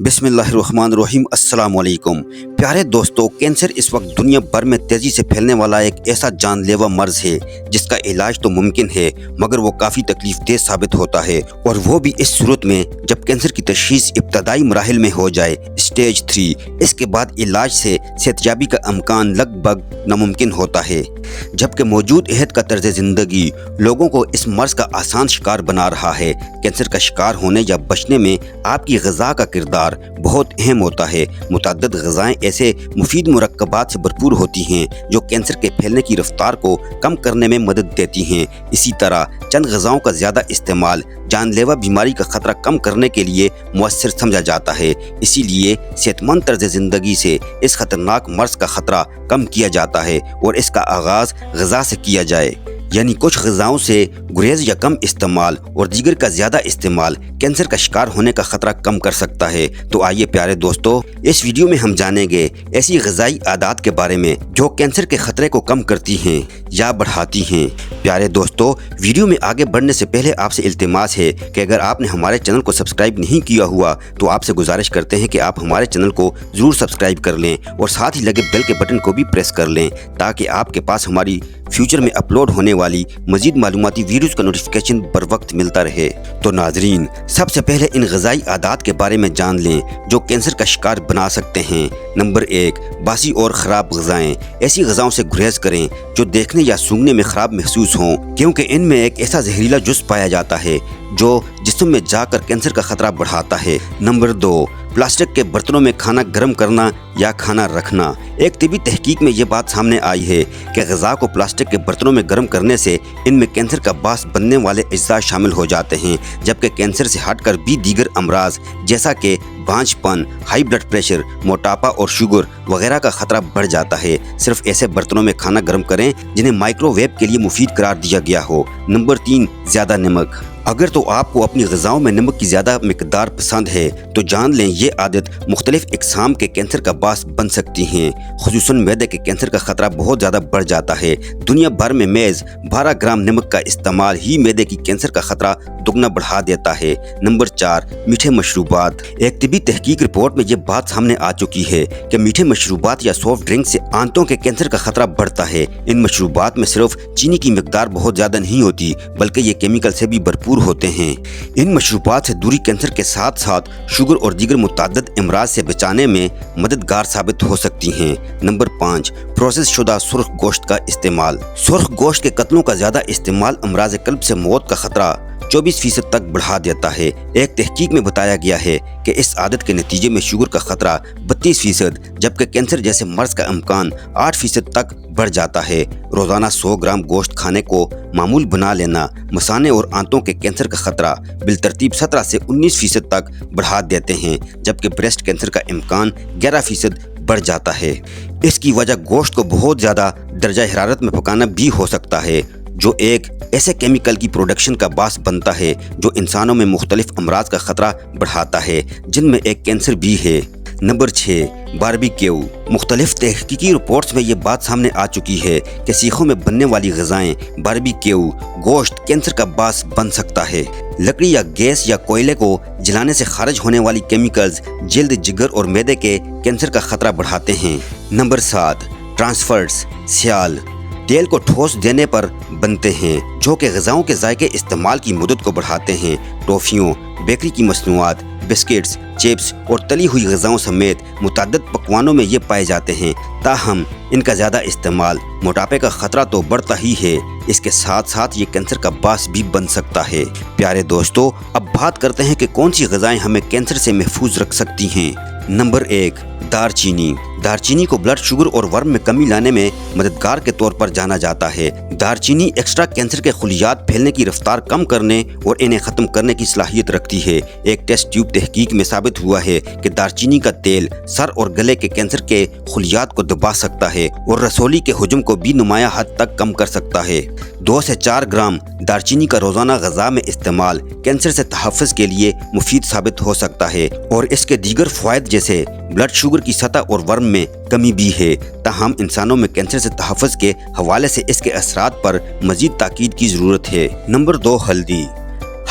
बिस्मिल्लाहिर्रहमानिर्रहीम अस्सलाम वालेकुम। प्यारे दोस्तों, कैंसर इस वक्त दुनिया भर में तेज़ी से फैलने वाला एक ऐसा जानलेवा मर्ज है जिसका इलाज तो मुमकिन है मगर वो काफ़ी तकलीफ देह साबित होता है, और वो भी इस सूरत में जब कैंसर की तशखीस इब्तदाई मराहिल में हो जाए, स्टेज 3। इसके बाद इलाज से सेहतयाबी का इम्कान लगभग नामुमकिन होता है, जबकि मौजूद अहद का तर्ज ज़िंदगी लोगों को इस मर्ज का आसान शिकार बना रहा है। कैंसर का शिकार होने या बचने में आपकी ग़िज़ा का किरदार बहुत अहम होता है। मुतअद्दिद ग़िज़ाएँ ऐसे मुफीद मुरक्कबात से भरपूर होती हैं जो कैंसर के फैलने की रफ्तार को कम करने में मदद देती हैं। इसी तरह चंद ग़िज़ाओं का ज़्यादा इस्तेमाल जानलेवा बीमारी का ख़तरा कम करने के लिए मुअस्सिर समझा जाता है। इसीलिए सेहतमंद तर्ज ज़िंदगी से इस ख़तरनाक मर्ज़ का ख़तरा कम किया जाता है और इसका आगाज़ ग़िज़ा से किया जाए, यानी कुछ ग़िज़ाओं से गुरेज या कम इस्तेमाल और दीगर का ज़्यादा इस्तेमाल कैंसर का शिकार होने का ख़तरा कम कर सकता है। तो आइए प्यारे दोस्तों, इस वीडियो में हम जानेंगे ऐसी ग़िज़ाई आदात के बारे में जो कैंसर के ख़तरे को कम करती हैं या बढ़ाती हैं। प्यारे दोस्तों, वीडियो में आगे बढ़ने से पहले आपसे इल्तिमास है कि अगर आपने हमारे चैनल को सब्सक्राइब नहीं किया हुआ तो आपसे गुजारिश करते हैं कि आप हमारे चैनल को ज़रूर सब्सक्राइब कर लें और साथ ही लगे बेल के बटन को भी प्रेस कर लें ताकि आपके पास हमारी फ्यूचर में अपलोड होने वाली मजीद मालूमाती वीडियोज़ का नोटिफिकेशन बर वक्त मिलता रहे। तो नाजरीन, सबसे पहले इन ग़िज़ाई आदात के बारे में जान लें जो कैंसर का शिकार बना सकते हैं। नंबर 1, बासी और ख़राब ग़िज़ाएँ। ऐसी ग़िज़ाओं से गुरेज करें जो देखने या सूंघने में ख़राब महसूस हों, क्योंकि इनमें एक ऐसा जहरीला जुज़ पाया जाता है जो जिस्म में जाकर कैंसर का ख़तरा बढ़ाता है। नंबर 2, प्लास्टिक के बर्तनों में खाना गर्म करना या खाना रखना। एक तिबी तहकीक में ये बात सामने आई है कि ग़िज़ा को प्लास्टिक के बर्तनों में गर्म करने से इनमें कैंसर का बास बनने वाले अज्जा शामिल हो जाते हैं, जबकि कैंसर से हटकर भी दीगर अमराज जैसा कि बांझपन, हाई ब्लड प्रेशर, मोटापा और शुगर वगैरह का ख़तरा बढ़ जाता है। सिर्फ ऐसे बर्तनों में खाना गर्म करें जिन्हें माइक्रोवेव के लिए मुफीद करार दिया गया हो। नंबर 3, ज़्यादा नमक। अगर तो आपको अपनी ग़िज़ाओं में नमक की ज़्यादा मिकदार पसंद है तो जान लें ये आदत मुख्तलिफ इक़साम के कैंसर का बास बन सकती हैं। खुसूसन मैदे के कैंसर का ख़तरा बहुत ज़्यादा बढ़ जाता है। दुनिया भर में महज 12 ग्राम नमक का इस्तेमाल ही मैदे की कैंसर का ख़तरा दुगना बढ़ा देता है। नंबर 4, मीठे मशरूबात। एक तिबी तहकीक रिपोर्ट में ये बात सामने आ चुकी है कि मीठे मशरूबात या सॉफ्ट ड्रिंक से आंतों के कैंसर का ख़तरा बढ़ता है। इन मशरूबात में सिर्फ चीनी की मिकदार बहुत ज़्यादा नहीं होती बल्कि ये केमिकल से भी भरपूर होते हैं। इन मशरूबात से दूरी कैंसर के साथ साथ शुगर और दीगर मुतअद्दिद अमराज से बचाने में मददगार साबित हो सकती हैं। नंबर 5, प्रोसेस शुदा सुर्ख गोश्त का इस्तेमाल। सुर्ख गोश्त के कत्लों का ज़्यादा इस्तेमाल अमराज कल्ब से मौत का ख़तरा 24% तक बढ़ा देता है। एक तहकीक में बताया गया है कि इस आदत के नतीजे में शुगर का ख़तरा 32%, जबकि कैंसर जैसे मर्ज का इम्कान 8% तक बढ़ जाता है। रोज़ाना 100 ग्राम गोश्त खाने को मामूल बना लेना मसाने और आंतों के कैंसर का ख़तरा बिलतरतीब 17 से 19% तक बढ़ा देते हैं, जबकि ब्रेस्ट कैंसर का इम्कान 11% बढ़ जाता है। इसकी वजह गोश्त को बहुत ज़्यादा दर्जा हरारत में पकाना भी हो सकता है, जो एक ऐसे केमिकल की प्रोडक्शन का बास बनता है जो इंसानों में मुख्तलिफ अमराज का ख़तरा बढ़ाता है, जिनमें एक कैंसर भी है। Number 6, barbecue. मुख्तलिफ तहकीकी रिपोर्ट्स में ये बात सामने आ चुकी है कि सीखों में बनने वाली ग़िज़ाएँ बारबेक्यू गोश्त कैंसर का बास बन सकता है। लकड़ी या गैस या कोयले को जलाने से खारिज होने वाली केमिकल्स जल्द, जिगर और मैदे के कैंसर का ख़तरा बढ़ाते हैं। Number 7, transfers. स्याल तेल को ठोस देने पर बनते हैं जो कि ग़िज़ाओं के जायके इस्तेमाल की मुद्दत को बढ़ाते हैं। टॉफ़ियों, बेकरी की मसनूआत, बिस्किट्स, चिप्स और तली हुई ग़िज़ाओं समेत मुतअद्दिद पकवानों में ये पाए जाते हैं। ताहम इनका ज़्यादा इस्तेमाल मोटापे का ख़तरा तो बढ़ता ही है, इसके साथ साथ ये कैंसर का बास भी बन सकता है। प्यारे दोस्तों, अब बात करते हैं कि कौन सी ग़िज़ाएँ हमें कैंसर से महफूज रख सकती हैं। नंबर 1, दारचीनी। दारचीनी को ब्लड शुगर और वर्म में कमी लाने में मददगार के तौर पर जाना जाता है। दारचीनी एक्स्ट्रा कैंसर के खुलियात फैलने की रफ्तार कम करने और इन्हें ख़त्म करने की सलाहियत रखती है। एक टेस्ट ट्यूब तहकीक में साबित हुआ है कि दारचीनी का तेल सर और गले के कैंसर के खुलियात को दबा सकता है और रसौली के हुजम को भी नुमाया हद तक कम कर सकता है। 2 से 4 ग्राम दारचीनी का रोज़ाना ग़िज़ा में इस्तेमाल कैंसर से तहफ़्फ़ुज़ के लिए मुफीद साबित हो सकता है और इसके दीगर फ़वाइद जैसे ब्लड शुगर की सतह और वर्म में कमी भी है। ताहम इंसानों में कैंसर से तहफ़्फ़ुज़ के हवाले से इसके असरात पर मज़ीद ताकीद की ज़रूरत है। नंबर 2, हल्दी।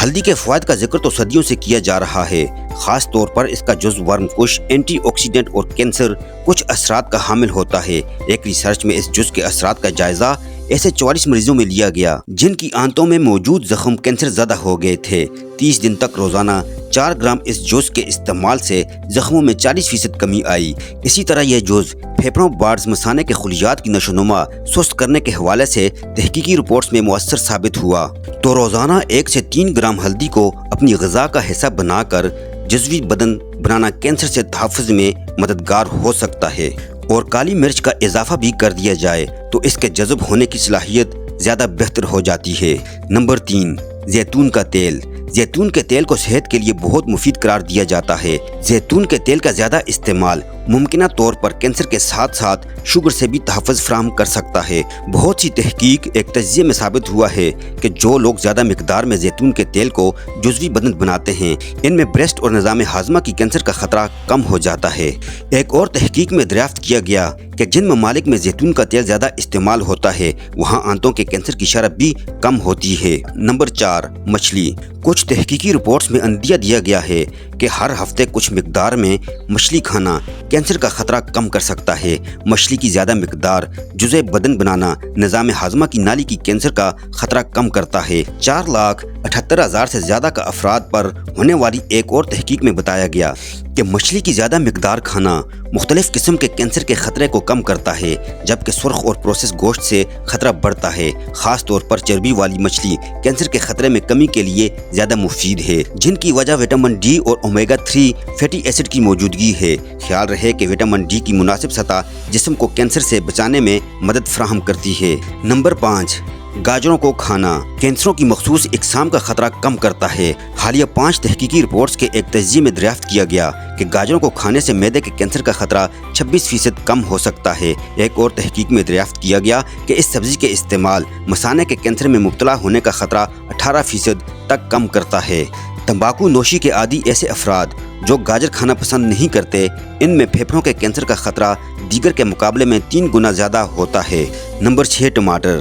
ہلدی کے فوائد کا ذکر تو صدیوں سے کیا جا رہا ہے، خاص طور پر اس کا جز ورم کش، اینٹی آکسیڈنٹ اور کینسر کچھ اثرات کا حامل ہوتا ہے۔ ایک ریسرچ میں اس جز کے اثرات کا جائزہ ایسے 44 مریضوں میں لیا گیا جن کی آنتوں میں موجود زخم کینسر زدہ ہو گئے تھے۔ 30 دن تک روزانہ 4 گرام اس جوس کے استعمال سے زخموں میں 40% کمی آئی۔ اسی طرح یہ جوس پھیپھڑوں، باڈز، مثانے کے خلیات کی نشوونما سست کرنے کے حوالے سے تحقیقی رپورٹس میں مؤثر ثابت ہوا۔ تو روزانہ 1 سے 3 گرام ہلدی کو اپنی غذا کا حصہ بنا کر جزوی بدن بنانا کینسر سے تحفظ میں مددگار ہو سکتا ہے، اور کالی مرچ کا اضافہ بھی کر دیا جائے تو اس کے جذب ہونے کی صلاحیت زیادہ بہتر ہو جاتی ہے۔ نمبر 3، زیتون کا تیل۔ زیتون کے تیل کو صحت کے لیے بہت مفید قرار دیا جاتا ہے۔ زیتون کے تیل کا زیادہ استعمال ممکنہ طور پر کینسر کے ساتھ ساتھ شوگر سے بھی تحفظ فراہم کر سکتا ہے۔ بہت سی تحقیق ایک تجزیے میں ثابت ہوا ہے کہ جو لوگ زیادہ مقدار میں زیتون کے تیل کو جزوی بدن بناتے ہیں، ان میں بریسٹ اور نظام ہاضمہ کی کینسر کا خطرہ کم ہو جاتا ہے۔ ایک اور تحقیق میں دریافت کیا گیا کہ جن ممالک میں زیتون کا تیل زیادہ استعمال ہوتا ہے وہاں آنتوں کے کینسر کی شرح بھی کم ہوتی ہے۔ نمبر 4، مچھلی۔ کچھ تحقیقی رپورٹس میں اندیہ دیا گیا ہے کہ ہر ہفتے کچھ مقدار میں مچھلی کھانا کینسر کا خطرہ کم کر سکتا ہے۔ مچھلی کی زیادہ مقدار جزء بدن بنانا نظام ہاضمہ کی نالی کی کینسر کا خطرہ کم کرتا ہے۔ 4,78,000 سے زیادہ کا افراد پر ہونے والی ایک اور تحقیق میں بتایا گیا کہ مچھلی کی زیادہ مقدار کھانا مختلف قسم کے کینسر کے خطرے کو کم کرتا ہے، جبکہ سرخ اور پروسیس گوشت سے خطرہ بڑھتا ہے۔ خاص طور پر چربی والی مچھلی کینسر کے خطرے میں کمی کے لیے زیادہ مفید ہے، جن کی وجہ وٹامن ڈی اور اومیگا 3 فیٹی ایسڈ کی موجودگی ہے۔ خیال رہے کہ وٹامن ڈی کی مناسب سطح جسم کو کینسر سے بچانے میں مدد فراہم کرتی ہے۔ نمبر 5، گاجروں کو کھانا کینسروں کی مخصوص اقسام کا خطرہ کم کرتا ہے۔ حالیہ 5 تحقیقی رپورٹس کے ایک تجزیے میں دریافت کیا گیا کہ گاجروں کو کھانے سے معدے کے کینسر کا خطرہ 26% کم ہو سکتا ہے۔ ایک اور تحقیق میں دریافت کیا گیا کہ اس سبزی کے استعمال مثانے کے کینسر میں مبتلا ہونے کا خطرہ 18% تک کم کرتا ہے۔ تمباکو نوشی کے عادی ایسے افراد جو گاجر کھانا پسند نہیں کرتے، ان میں پھیپھڑوں کے کینسر کا خطرہ دیگر کے مقابلے میں 3 گنا زیادہ ہوتا ہے۔ نمبر 6، ٹماٹر۔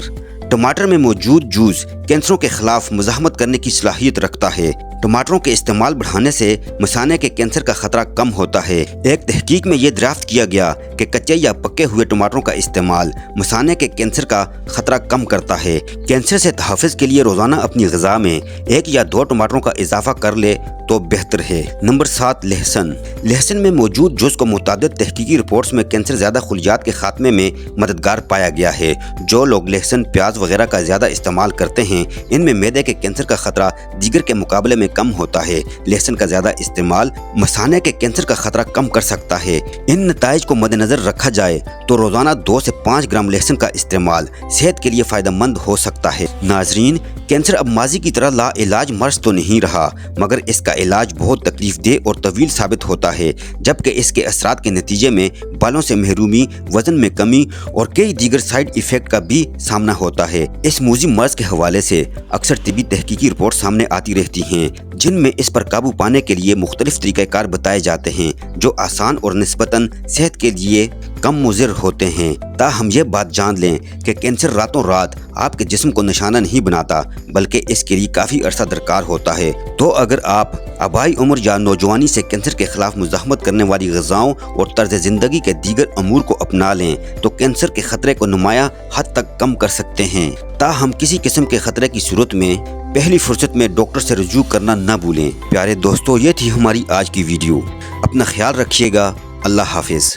ٹماٹر میں موجود جوس کینسروں کے خلاف مزاحمت کرنے کی صلاحیت رکھتا ہے۔ ٹماٹروں کے استعمال بڑھانے سے مثانے کے کینسر کا خطرہ کم ہوتا ہے۔ ایک تحقیق میں یہ دریافت کیا گیا کہ کچے یا پکے ہوئے ٹماٹروں کا استعمال مثانے کے کینسر کا خطرہ کم کرتا ہے۔ کینسر سے تحفظ کے لیے روزانہ اپنی غذا میں 1 یا 2 ٹماٹروں کا اضافہ کر لے تو بہتر ہے۔ نمبر 7، لہسن۔ لہسن میں موجود جوس کو متعدد تحقیقی رپورٹس میں کینسر زیادہ خلیات کے خاتمے میں مددگار پایا گیا ہے۔ جو لوگ لہسن، پیاز وغیرہ کا زیادہ استعمال کرتے ہیں، ان میں معدے کے کینسر کا خطرہ دیگر کے مقابلے میں کم ہوتا ہے۔ لہسن کا زیادہ استعمال مثانے کے کینسر کا خطرہ کم کر سکتا ہے۔ ان نتائج کو مد نظر رکھا جائے تو روزانہ 2 سے 5 گرام لہسن کا استعمال صحت کے لیے فائدہ مند ہو سکتا ہے۔ ناظرین، کینسر اب ماضی کی طرح لا علاج مرض تو نہیں رہا، مگر اس کا علاج بہت تکلیف دہ اور طویل ثابت ہوتا ہے، جبکہ اس کے اثرات کے نتیجے میں بالوں سے محرومی، وزن میں کمی اور کئی دیگر سائیڈ ایفیکٹ کا بھی سامنا ہوتا ہے۔ اس موذی مرض کے حوالے سے اکثر طبی تحقیقی رپورٹ سامنے آتی رہتی ہیں، جن میں اس پر قابو پانے کے لیے مختلف طریقہ کار بتائے جاتے ہیں جو آسان اور نسبتاً صحت کے لیے کم مضر ہوتے ہیں۔ تاہم یہ بات جان لیں کہ کینسر راتوں رات آپ کے جسم کو نشانہ نہیں بناتا، بلکہ اس کے لیے کافی عرصہ درکار ہوتا ہے۔ تو اگر آپ آبائی عمر یا نوجوانی سے کینسر کے خلاف مزاحمت کرنے والی غذاؤں اور طرز زندگی کے دیگر امور کو اپنا لیں تو کینسر کے خطرے کو نمایاں حد تک کم کر سکتے ہیں۔ تاہم کسی قسم کے خطرے کی صورت میں پہلی فرصت میں ڈاکٹر سے رجوع کرنا نہ بھولیں۔ پیارے دوستو، یہ تھی ہماری آج کی ویڈیو۔ اپنا خیال رکھیے گا۔ اللہ حافظ۔